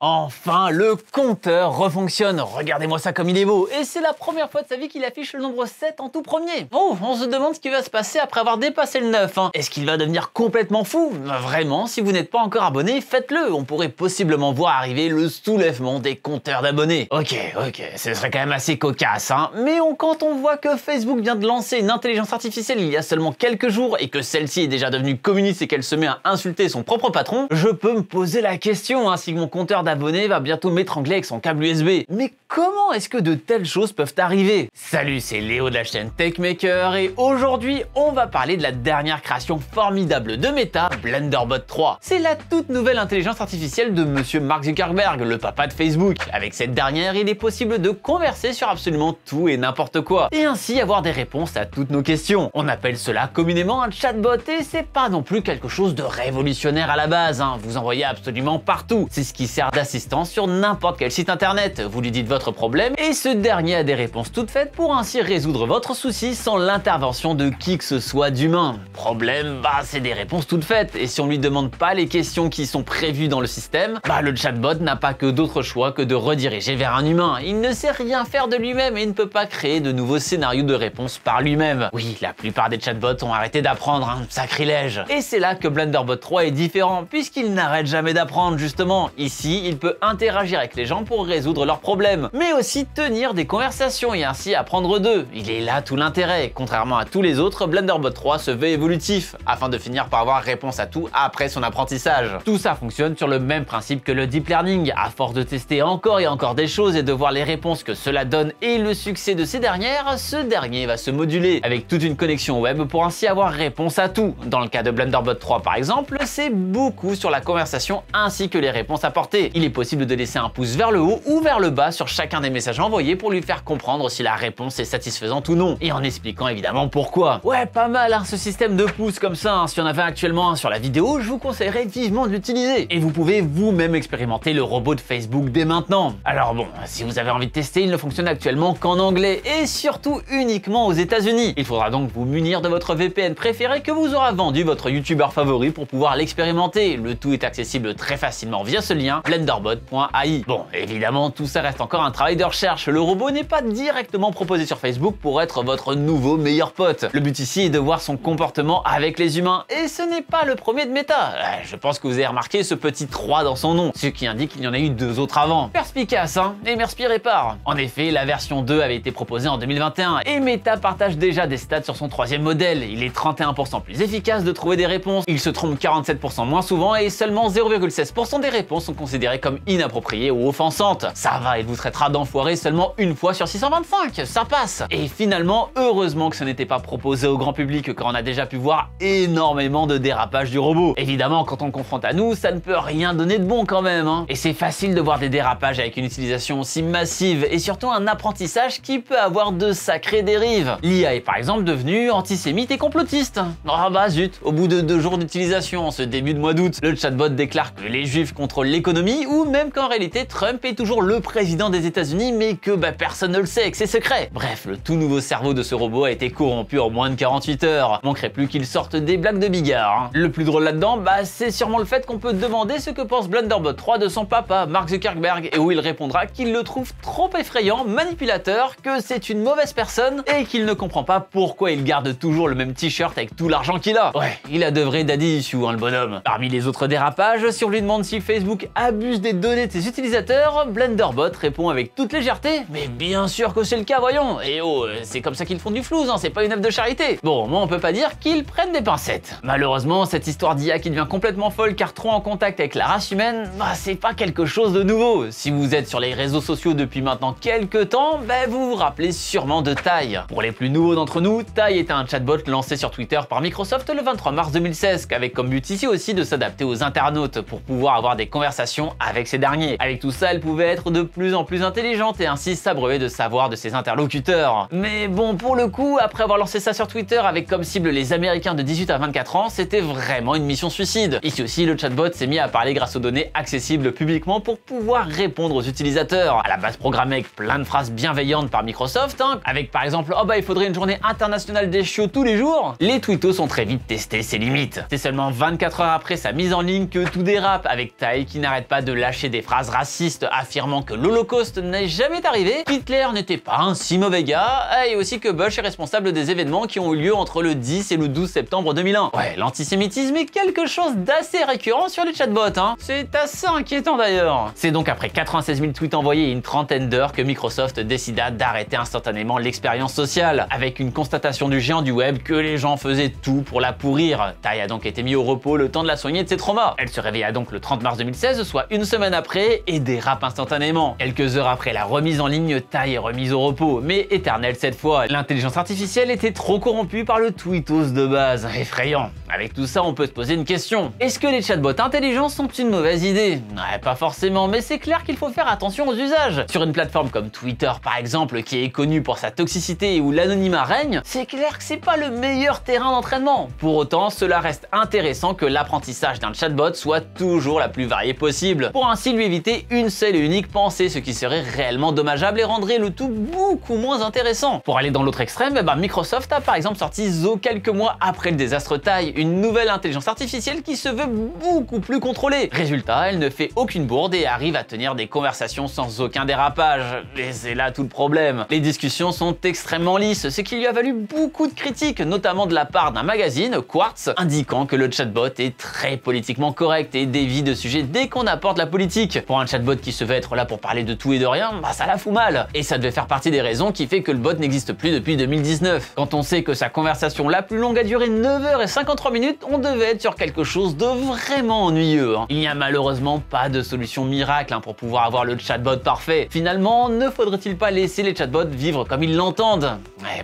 Enfin, le compteur refonctionne. Regardez-moi ça comme il est beau. Et c'est la première fois de sa vie qu'il affiche le nombre 7 en tout premier. Oh, on se demande ce qui va se passer après avoir dépassé le 9. Est-ce qu'il va devenir complètement fou? Vraiment, si vous n'êtes pas encore abonné, faites-le. On pourrait possiblement voir arriver le soulèvement des compteurs d'abonnés. Ok, ce serait quand même assez cocasse, hein. Mais quand on voit que Facebook vient de lancer une intelligence artificielle il y a seulement quelques jours et que celle-ci est déjà devenue communiste et qu'elle se met à insulter son propre patron, je peux me poser la question si mon compteur d'abonnés va bientôt m'étrangler avec son câble USB. Mais comment est-ce que de telles choses peuvent arriver? Salut, c'est Léo de la chaîne TechMaker et aujourd'hui on va parler de la dernière création formidable de Meta, Blunderbot 3. C'est la toute nouvelle intelligence artificielle de monsieur Mark Zuckerberg, le papa de Facebook. Avec cette dernière, il est possible de converser sur absolument tout et n'importe quoi, et ainsi avoir des réponses à toutes nos questions. On appelle cela communément un chatbot et c'est pas non plus quelque chose de révolutionnaire à la base, vous en voyez absolument partout. C'est ce qui sert d'assistant sur n'importe quel site internet. Vous lui dites votre problème et ce dernier a des réponses toutes faites pour ainsi résoudre votre souci sans l'intervention de qui que ce soit d'humain. Problème, c'est des réponses toutes faites et si on lui demande pas les questions qui sont prévues dans le système, le chatbot n'a pas que d'autre choix que de rediriger vers un humain. Il ne sait rien faire de lui-même et il ne peut pas créer de nouveaux scénarios de réponse par lui-même. Oui, la plupart des chatbots ont arrêté d'apprendre, sacrilège. Et c'est là que Blunderbot 3 est différent puisqu'il n'arrête jamais d'apprendre justement. Ici, il peut interagir avec les gens pour résoudre leurs problèmes, mais aussi tenir des conversations et ainsi apprendre d'eux. Il est là tout l'intérêt. Contrairement à tous les autres, Blunderbot 3 se veut évolutif, afin de finir par avoir réponse à tout après son apprentissage. Tout ça fonctionne sur le même principe que le deep learning. À force de tester encore et encore des choses et de voir les réponses que cela donne et le succès de ces dernières, ce dernier va se moduler avec toute une connexion web pour ainsi avoir réponse à tout. Dans le cas de Blunderbot 3 par exemple, c'est beaucoup sur la conversation ainsi que les réponses apportées. Il est possible de laisser un pouce vers le haut ou vers le bas sur chacun des messages envoyés pour lui faire comprendre si la réponse est satisfaisante ou non, et en expliquant évidemment pourquoi. Ouais, pas mal ce système de pouces comme ça, si on avait actuellement un sur la vidéo, je vous conseillerais vivement de l'utiliser. Et vous pouvez vous-même expérimenter le robot de Facebook dès maintenant. Alors bon, si vous avez envie de tester, il ne fonctionne actuellement qu'en anglais et surtout uniquement aux États-Unis. Il faudra donc vous munir de votre VPN préféré que vous aura vendu votre youtubeur favori pour pouvoir l'expérimenter. Le tout est accessible très facilement via ce lien, blunderbot.ai. Bon, évidemment, tout ça reste encore un travail de recherche. Le robot n'est pas directement proposé sur Facebook pour être votre nouveau meilleur pote. Le but ici est de voir son comportement avec les humains et ce n'est pas le premier de Meta. Je pense que vous avez remarqué ce petit 3 dans son nom, ce qui indique qu'il y en a eu 2 autres avant. Perspicace, et merci répare. En effet, la version 2 avait été proposée en 2021 et Meta partage déjà des stats sur son 3e modèle. Il est 31% plus efficace de trouver des réponses, il se trompe 47% moins souvent et seulement 0,16% des réponses sont considérées comme inappropriées ou offensantes. Ça va, il vous traitera d'enfoiré seulement une fois sur 625, ça passe. Et finalement, heureusement que ce n'était pas proposé au grand public car on a déjà pu voir énormément de dérapages du robot. Évidemment, quand on le confronte à nous, ça ne peut rien donner de bon quand même, Et c'est facile de voir des dérapages avec une utilisation aussi massive et surtout un apprentissage qui peut avoir de sacrées dérives. L'IA est par exemple devenue antisémite et complotiste. Zut, au bout de 2 jours d'utilisation en ce début de mois d'août, le chatbot déclare que les juifs contrôlent l'économie ou même qu'en réalité Trump est toujours le président des États-Unis mais que personne ne le sait et que c'est secret. Bref, le tout nouveau cerveau de ce robot a été corrompu en moins de 48 heures. Manquerait plus qu'il sorte des blagues de bigard. Le plus drôle là-dedans, c'est sûrement le fait qu'on peut demander ce que pense Blunderbot 3 de son papa, Mark Zuckerberg, et où il répondra qu'il le trouve trop effrayant, manipulateur, que c'est une mauvaise personne et qu'il ne comprend pas pourquoi il garde toujours le même t-shirt avec tout l'argent qu'il a. Ouais, il a de vrais daddy issues, le bonhomme. Parmi les autres dérapages, si on lui demande si Facebook abuse des données de ses utilisateurs, Blunderbot répond avec toute légèreté « Mais bien sûr que c'est le cas, voyons. Et c'est comme ça qu'ils font du flouze, c'est pas une œuvre de charité. » Bon, moi on peut pas dire qu'ils prennent des pincettes. Malheureusement, cette histoire d'IA qui devient complètement folle car trop en contact avec la race humaine, c'est pas quelque chose de nouveau. Si vous êtes sur les réseaux sociaux depuis maintenant quelques temps, vous vous rappelez sûrement de Tai. Pour les plus nouveaux d'entre nous, Tai est un chatbot lancé sur Twitter par Microsoft le 23 mars 2016, avec comme but ici aussi de s'adapter aux internautes pour pouvoir avoir des conversations avec ces derniers. Avec tout ça, elle pouvait être de plus en plus intelligente et ainsi s'abreuver de savoir de ses interlocuteurs. Mais bon, pour le coup, après avoir lancé ça sur Twitter avec comme cible les Américains de 18 à 24 ans, c'était vraiment une mission suicide. Ici aussi, le chatbot s'est mis à parler grâce aux données accessibles publiquement pour pouvoir répondre aux utilisateurs. À la base programmée avec plein de phrases bienveillantes par Microsoft, avec par exemple « Oh il faudrait une journée internationale des chiots tous les jours », les tweetos ont très vite testé ses limites. C'est seulement 24 heures après sa mise en ligne que tout dérape, avec Tai qui n'arrête pas de lâcher des phrases racistes affirmant que l'Holocauste n'est jamais arrivé, Hitler n'était pas un si mauvais gars, et aussi que Bush est responsable des événements qui ont eu lieu entre le 10 et le 12 septembre 2001. Ouais, l'antisémitisme est quelque chose d'assez récurrent sur les chatbots, hein. C'est assez inquiétant d'ailleurs. C'est donc après 96 000 tweets envoyés et une trentaine d'heures que Microsoft décida d'arrêter instantanément l'expérience sociale, avec une constatation du géant du web que les gens faisaient tout pour la pourrir. Tai a donc été mis au repos le temps de la soigner de ses traumas. Elle se réveilla donc le 30 mars 2016, soit une semaine après, et dérape instantanément. Quelques heures après la remise en ligne, Tai est remise au repos, mais éternelle cette fois. L'intelligence artificielle était trop corrompue par le tweetos de base. Effrayant. Avec tout ça, on peut se poser une question. Est-ce que les chatbots intelligents sont une mauvaise idée? Ouais, pas forcément, mais c'est clair qu'il faut faire attention aux usages. Sur une plateforme comme Twitter par exemple, qui est connue pour sa toxicité et où l'anonymat règne, c'est clair que c'est pas le meilleur terrain d'entraînement. Pour autant, cela reste intéressant que l'apprentissage d'un chatbot soit toujours la plus variée possible, pour ainsi lui éviter une seule et unique pensée, ce qui serait réellement dommageable et rendrait le tout beaucoup moins intéressant. Pour aller dans l'autre extrême, Microsoft a par exemple sorti Zo quelques mois après le désastre Tai, une nouvelle intelligence artificielle qui se veut beaucoup plus contrôlée. Résultat, elle ne fait aucune bourde et arrive à tenir des conversations sans aucun dérapage. Et c'est là tout le problème. Les discussions sont extrêmement lisses, ce qui lui a valu beaucoup de critiques, notamment de la part d'un magazine, Quartz, indiquant que le chatbot est très politiquement correct et dévie de sujets dès qu'on apporte la politique. Pour un chatbot qui se veut être là pour parler de tout et de rien, ça la fout mal. Et ça devait faire partie des raisons qui fait que le bot n'existe plus depuis 2019. Quand on sait que sa conversation la plus longue a duré 9h53 minutes, on devait être sur quelque chose de vraiment ennuyeux. Il n'y a malheureusement pas de solution miracle pour pouvoir avoir le chatbot parfait. Finalement, ne faudrait-il pas laisser les chatbots vivre comme ils l'entendent?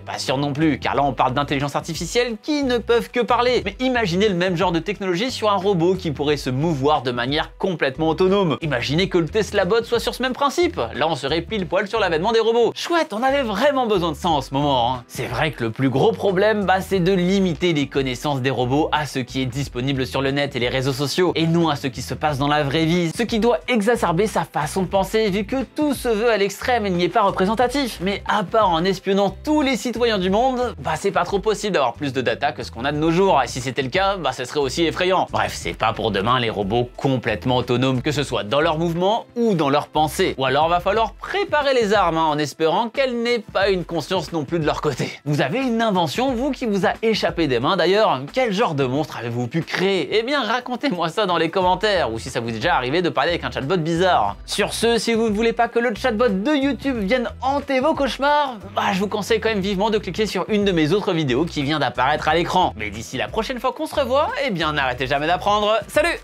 Pas sûr non plus, car là on parle d'intelligence artificielle qui ne peuvent que parler. Mais imaginez le même genre de technologie sur un robot qui pourrait se mouvoir de manière complètement autonome. Imaginez que le Tesla Bot soit sur ce même principe. Là on serait pile poil sur l'avènement des robots. Chouette, on avait vraiment besoin de ça en ce moment, hein. C'est vrai que le plus gros problème, c'est de limiter les connaissances des robots à ce qui est disponible sur le net et les réseaux sociaux, et non à ce qui se passe dans la vraie vie, ce qui doit exacerber sa façon de penser, vu que tout se veut à l'extrême et n'y est pas représentatif. Mais à part en espionnant tous les citoyens du monde, c'est pas trop possible d'avoir plus de data que ce qu'on a de nos jours, et si c'était le cas, ce serait aussi effrayant. Bref, c'est pas pour demain les robots complètement autonomes, que ce soit dans leurs mouvements ou dans leurs pensées. Ou alors va falloir préparer les armes, en espérant qu'elles n'aient pas une conscience non plus de leur côté. Vous avez une invention, vous, qui vous a échappé des mains d'ailleurs? Quel genre de monstre avez-vous pu créer? Eh bien, racontez-moi ça dans les commentaires, ou si ça vous est déjà arrivé de parler avec un chatbot bizarre. Sur ce, si vous ne voulez pas que le chatbot de YouTube vienne hanter vos cauchemars, je vous conseille quand même vivement de cliquer sur une de mes autres vidéos qui vient d'apparaître à l'écran. Mais d'ici la prochaine fois qu'on se revoit, eh bien n'arrêtez jamais d'apprendre. Salut!